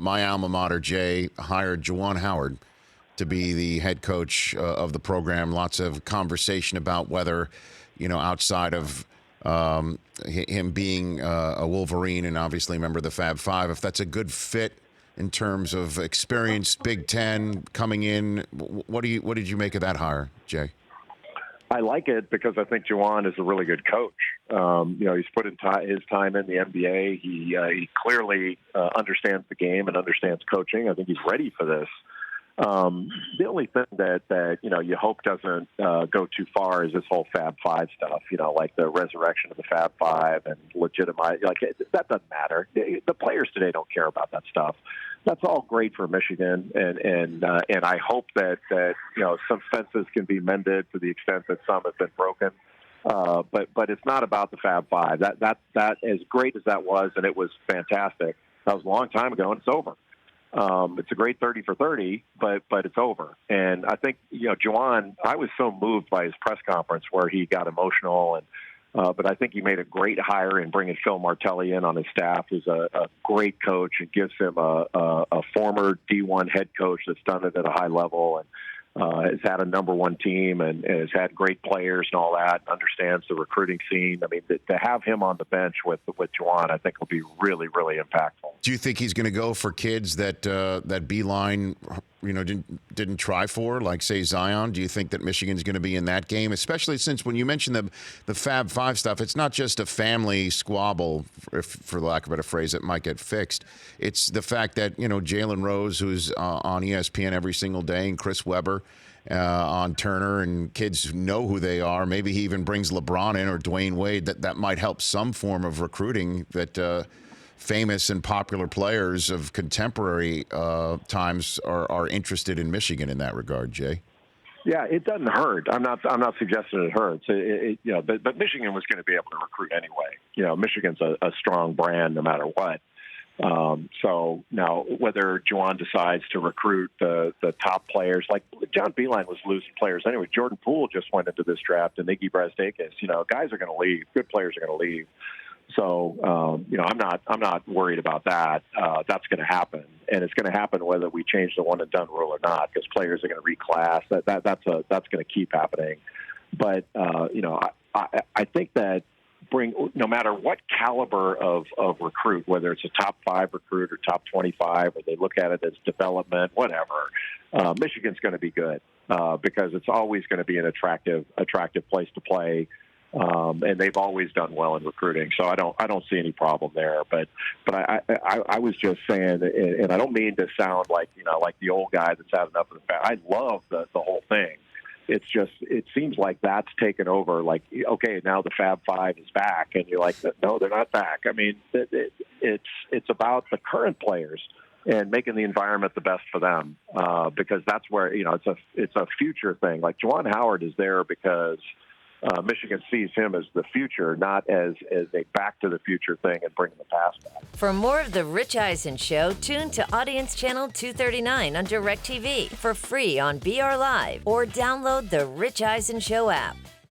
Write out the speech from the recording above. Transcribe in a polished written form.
my alma mater, Jay, hired Juwan Howard to be the head coach of the program. Lots of conversation about whether, outside of him being a Wolverine and obviously a member of the Fab Five, if that's a good fit in terms of experience, Big Ten coming in. What did you make of that hire, Jay? I like it because I think Juwan is a really good coach. He's put in his time in the NBA. He clearly understands the game and understands coaching. I think he's ready for this. The only thing that you hope doesn't go too far is this whole Fab Five stuff. Like the resurrection of the Fab Five and legitimize. That doesn't matter. The players today don't care about that stuff. That's all great for Michigan, and I hope that some fences can be mended to the extent that some have been broken. But it's not about the Fab Five. That as great as that was, and it was fantastic. That was a long time ago, and it's over. It's a great 30 for 30, but it's over. And I think, Juwan, I was so moved by his press conference where he got emotional, but I think he made a great hire in bringing Phil Martelli in on his staff, who's a great coach and gives him a former D1 head coach that's done it at a high level and has had a number one team and has had great players and all that, understands the recruiting scene. I mean, to have him on the bench with Juwan, I think will be really, really impactful. Do you think he's going to go for kids that Beeline, didn't try for, like say Zion? Do you think that Michigan's going to be in that game, especially since when you mentioned the Fab Five stuff, it's not just a family squabble, for lack of a better phrase, that might get fixed. It's the fact that Jalen Rose, who's on ESPN every single day, and Chris Webber on Turner, and kids know who they are. Maybe he even brings LeBron in or Dwayne Wade. That might help some form of recruiting that. Famous and popular players of contemporary times are interested in Michigan in that regard, Jay. Yeah, it doesn't hurt. I'm not suggesting it hurts. But Michigan was going to be able to recruit anyway. Michigan's a strong brand no matter what. So now whether Juwan decides to recruit the top players, like John Beeline was losing players anyway. Jordan Poole just went into this draft, and Iggy Brastakis. Guys are going to leave. Good players are going to leave. So, I'm not worried about that. That's going to happen, and it's going to happen whether we change the one and done rule or not, because players are going to reclass. That's going to keep happening. But I think that no matter what caliber of recruit, whether it's a top 5 recruit or top 25, or they look at it as development, whatever, Michigan's going to be good because it's always going to be an attractive place to play. And they've always done well in recruiting, so I don't see any problem there. But I was just saying, and I don't mean to sound like the old guy that's had enough of the fact. I love the whole thing. It's just it seems like that's taken over. Like, okay, now the Fab Five is back, and you're like, no, they're not back. I mean, it's about the current players and making the environment the best for them, because that's where it's a future thing. Like Juwan Howard is there because. Michigan sees him as the future, not as a back to the future thing and bring the past back. For more of The Rich Eisen Show, tune to Audience Channel 239 on DirecTV for free on BR Live or download the Rich Eisen Show app.